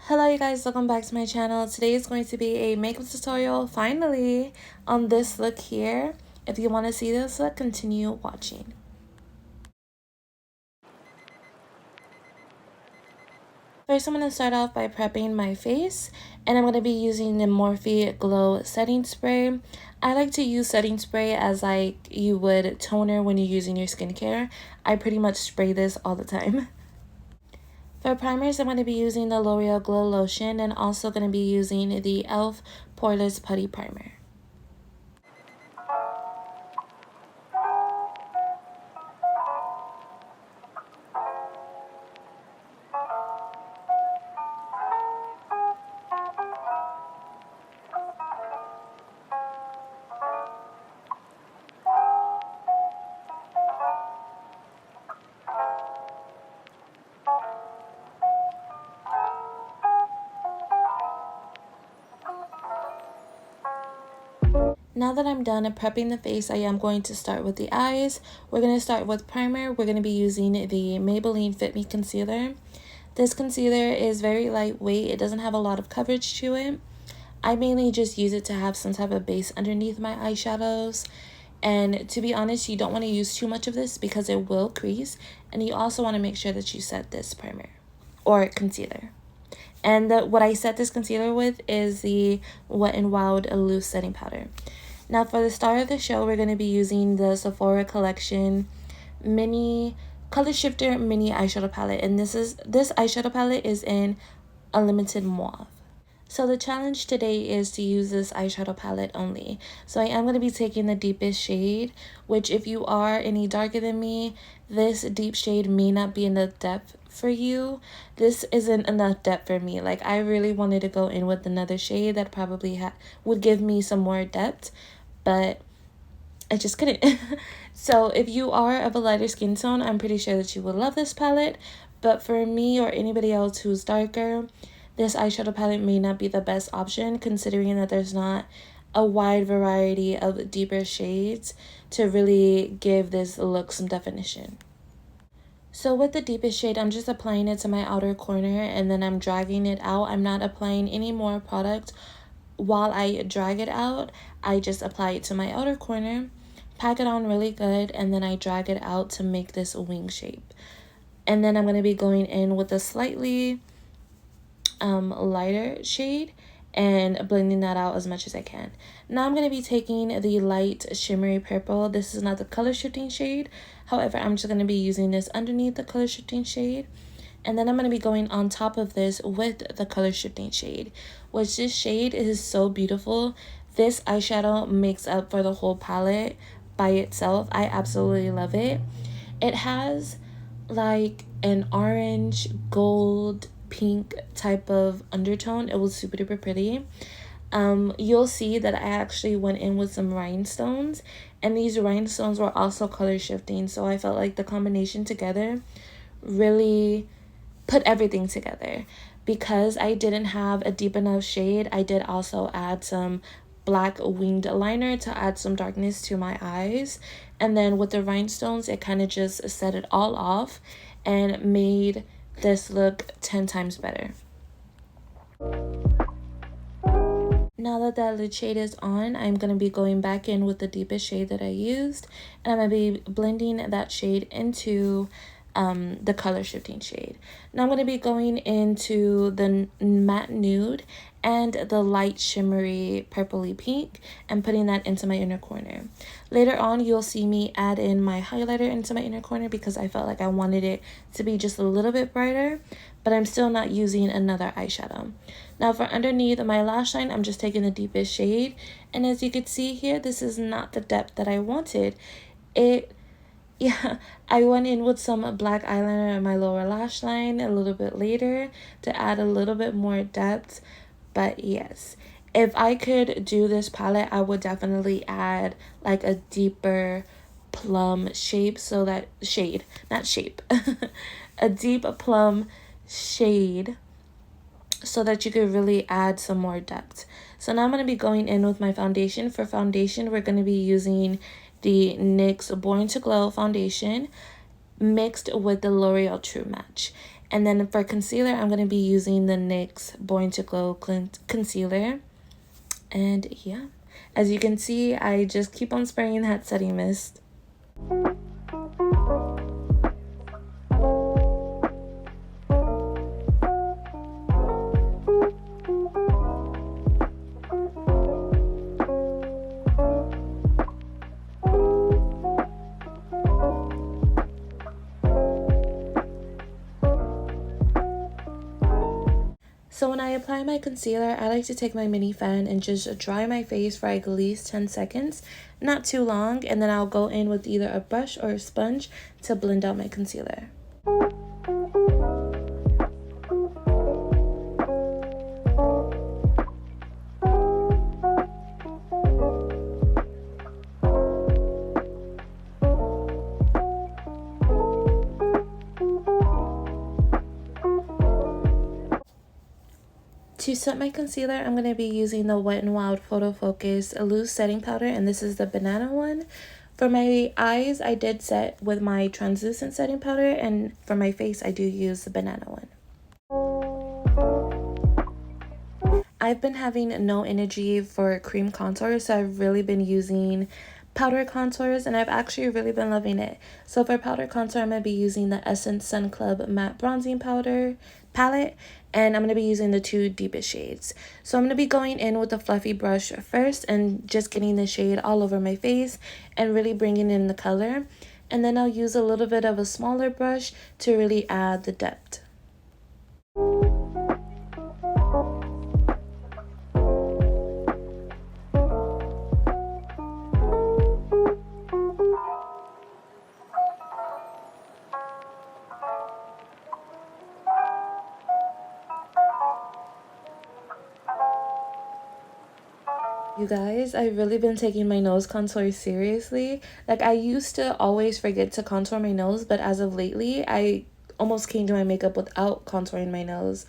Hello you guys, welcome back to my channel. Today is going to be a makeup tutorial, finally, on this look here. If you want to see this look, continue watching. First, I'm going to start off by prepping my face, and I'm going to be using the Morphe Glow Setting Spray. I like to use setting spray as like you would toner when you're using your skincare. I pretty much spray this all the time. For primers, I'm going to be using the L'Oreal Glow Lotion and also going to be using the e.l.f. Poreless Putty Primer. Now that I'm done prepping the face, I am going to start with the eyes. We're going to start with primer. We're going to be using the Maybelline Fit Me Concealer. This concealer is very lightweight. It doesn't have a lot of coverage to it. I mainly just use it to have some type of base underneath my eyeshadows. And to be honest, you don't want to use too much of this because it will crease. And you also want to make sure that you set this primer or concealer. And what I set this concealer with is the Wet n Wild Loose Setting Powder. Now for the start of the show, we're going to be using the Sephora Collection Mini Color Shifter Mini Eyeshadow Palette. And this eyeshadow palette is in a limited mauve. So the challenge today is to use this eyeshadow palette only. So I am going to be taking the deepest shade, which if you are any darker than me, this deep shade may not be enough depth for you. This isn't enough depth for me. Like, I really wanted to go in with another shade that probably would give me some more depth, but I just couldn't. So if you are of a lighter skin tone, I'm pretty sure that you will love this palette. But for me or anybody else who's darker, this eyeshadow palette may not be the best option, considering that there's not a wide variety of deeper shades to really give this look some definition. So with the deepest shade, I'm just applying it to my outer corner and then I'm dragging it out. I'm not applying any more product while I drag it out. I just apply it to my outer corner, pack it on really good, and then I drag it out to make this wing shape. And then I'm going to be going in with a slightly lighter shade and blending that out as much as I can. Now I'm going to be taking the light shimmery purple. This is not the color shifting shade. However, I'm just going to be using this underneath the color shifting shade. And then I'm going to be going on top of this with the color shifting shade, which this shade is so beautiful. This eyeshadow makes up for the whole palette by itself. I absolutely love it. It has like an orange, gold, pink type of undertone. It was super duper pretty. You'll see that I actually went in with some rhinestones, and these rhinestones were also color shifting, so I felt like the combination together really put everything together. Because I didn't have a deep enough shade, I did also add some black winged liner to add some darkness to my eyes, and then with the rhinestones it kind of just set it all off and made this look 10 times better. Now that that lid shade is on, I'm going to be going back in with the deepest shade that I used, and I'm going to be blending that shade into the color shifting shade. Now I'm going to be going into the matte nude and the light shimmery purpley pink and putting that into my inner corner. Later on, you'll see me add in my highlighter into my inner corner because I felt like I wanted it to be just a little bit brighter, but I'm still not using another eyeshadow. Now for underneath my lash line, I'm just taking the deepest shade, and as you can see here, this is not the depth that I wanted. Yeah, I went in with some black eyeliner on my lower lash line a little bit later to add a little bit more depth. But yes, if I could do this palette, I would definitely add like a deeper plum shape, so that not shape, a deep plum shade, so that you could really add some more depth. So now I'm going to be going in with my foundation. For foundation, we're going to be using the NYX Born to Glow foundation mixed with the L'Oreal True Match. And then for concealer, I'm going to be using the NYX Born to Glow concealer. And yeah, as you can see, I just keep on spraying that setting mist. So when I apply my concealer, I like to take my mini fan and just dry my face for at least 10 seconds, not too long, and then I'll go in with either a brush or a sponge to blend out my concealer. To set my concealer, I'm going to be using the Wet n Wild Photo Focus Loose Setting Powder, and this is the banana one. For my eyes, I did set with my translucent setting powder, and for my face, I do use the banana one. I've been having no energy for cream contour, so I've really been using powder contours, and I've actually really been loving it. So for powder contour, I'm going to be using the Essence Sun Club Matte Bronzing Powder palette, and I'm going to be using the two deepest shades. So I'm going to be going in with a fluffy brush first and just getting the shade all over my face and really bringing in the color. And then I'll use a little bit of a smaller brush to really add the depth. You guys, I've really been taking my nose contour seriously. Like, I used to always forget to contour my nose, but as of lately, I almost came to my makeup without contouring my nose.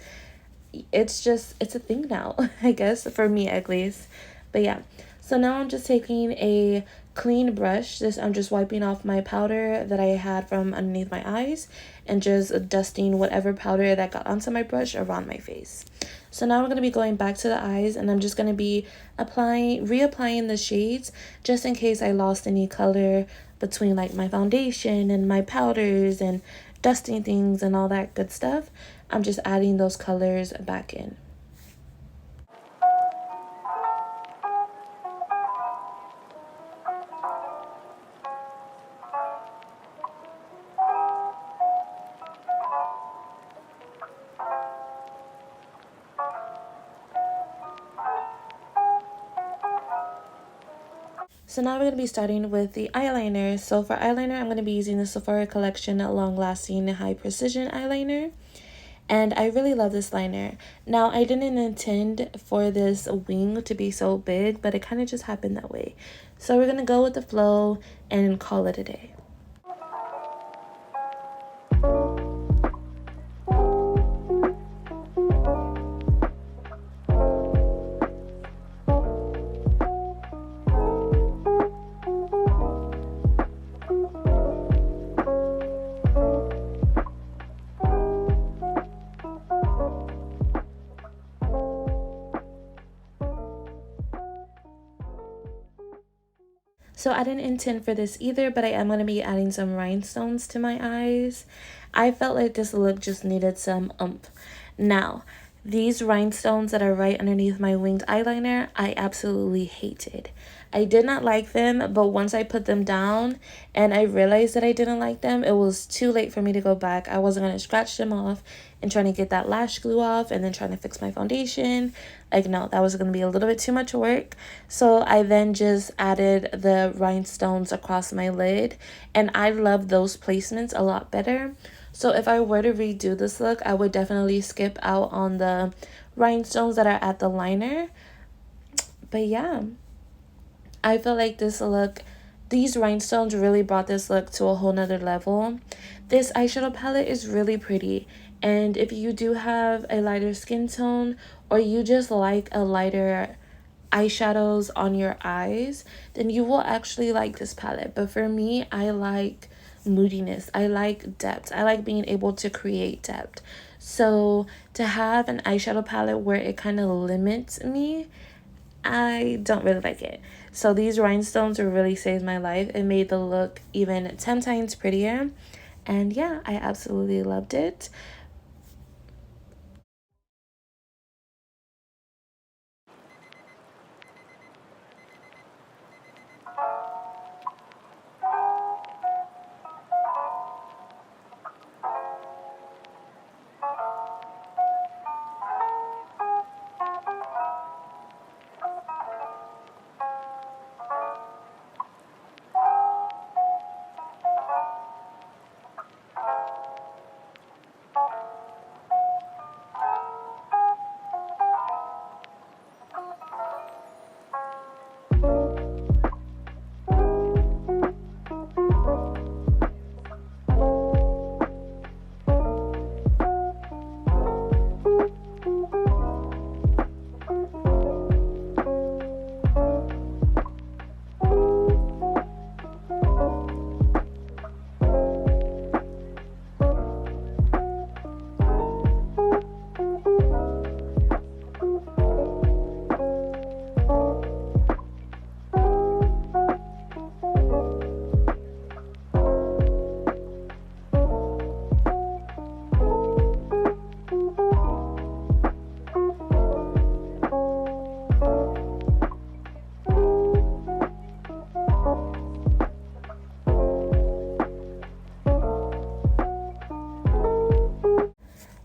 It's a thing now, I guess, for me at least. But yeah, so now I'm just taking a clean brush. I'm just wiping off my powder that I had from underneath my eyes and just dusting whatever powder that got onto my brush around my face. So now we're going to be going back to the eyes, and I'm just going to be reapplying the shades just in case I lost any color between like my foundation and my powders and dusting things and all that good stuff. I'm just adding those colors back in. So now we're going to be starting with the eyeliner. So for eyeliner, I'm going to be using the Sephora Collection Long Lasting High Precision Eyeliner. And I really love this liner. Now, I didn't intend for this wing to be so big, but it kind of just happened that way. So we're going to go with the flow and call it a day. So I didn't intend for this either, but I am going to be adding some rhinestones to my eyes. I felt like this look just needed some oomph. Now, these rhinestones that are right underneath my winged eyeliner, I absolutely hated. I did not like them, but once I put them down and I realized that I didn't like them, it was too late for me to go back. I wasn't going to scratch them off and trying to get that lash glue off and then trying to fix my foundation. Like, no, that was going to be a little bit too much work. So I then just added the rhinestones across my lid, and I love those placements a lot better. So if I were to redo this look, I would definitely skip out on the rhinestones that are at the liner. But yeah, I feel like these rhinestones really brought this look to a whole nother level. This eyeshadow palette is really pretty. And if you do have a lighter skin tone, or you just like a lighter eyeshadows on your eyes, then you will actually like this palette. But for me, I like moodiness. I like depth. I like being able to create depth. So to have an eyeshadow palette where it kind of limits me, I don't really like it. So these rhinestones really saved my life. It made the look even 10 times prettier. And yeah, I absolutely loved it.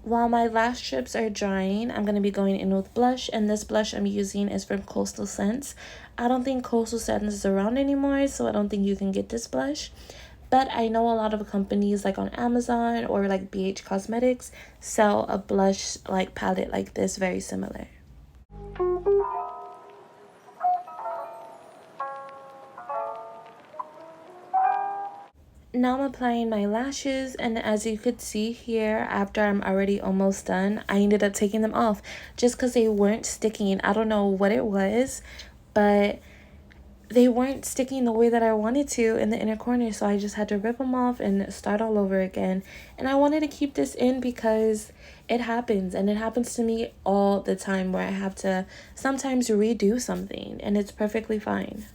While my lash strips are drying, I'm going to be going in with blush, and this blush I'm using is from Coastal Scents. I don't think Coastal Scents is around anymore, so I don't think you can get this blush. But I know a lot of companies like on Amazon or like BH Cosmetics sell a blush like palette like this, very similar. Now I'm applying my lashes, and as you could see here, after I'm already almost done, I ended up taking them off just because they weren't sticking. I don't know what it was, but they weren't sticking the way that I wanted to in the inner corner, so I just had to rip them off and start all over again. And I wanted to keep this in because it happens, and it happens to me all the time where I have to sometimes redo something, and it's perfectly fine.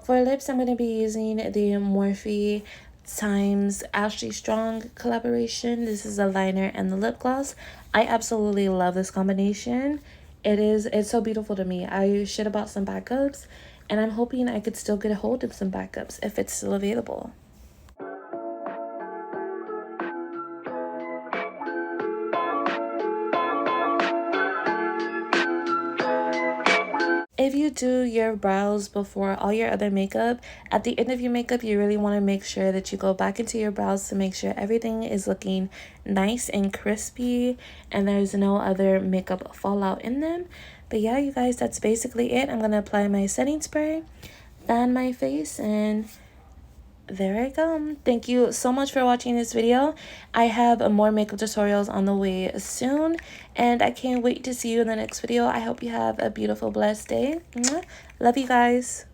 For lips, I'm going to be using the Morphe times Ashley Strong collaboration. This is the liner and the lip gloss. I absolutely love this combination. It's so beautiful to me. I should have bought some backups, and I'm hoping I could still get a hold of some backups if it's still available. If you do your brows before all your other makeup, at the end of your makeup, you really want to make sure that you go back into your brows to make sure everything is looking nice and crispy and there's no other makeup fallout in them. But yeah, you guys, that's basically it. I'm going to apply my setting spray, fan my face, and there I go. Thank you so much for watching this video. I have more makeup tutorials on the way soon, and I can't wait to see you in the next video. I hope you have a beautiful, blessed day. Mwah. Love you guys.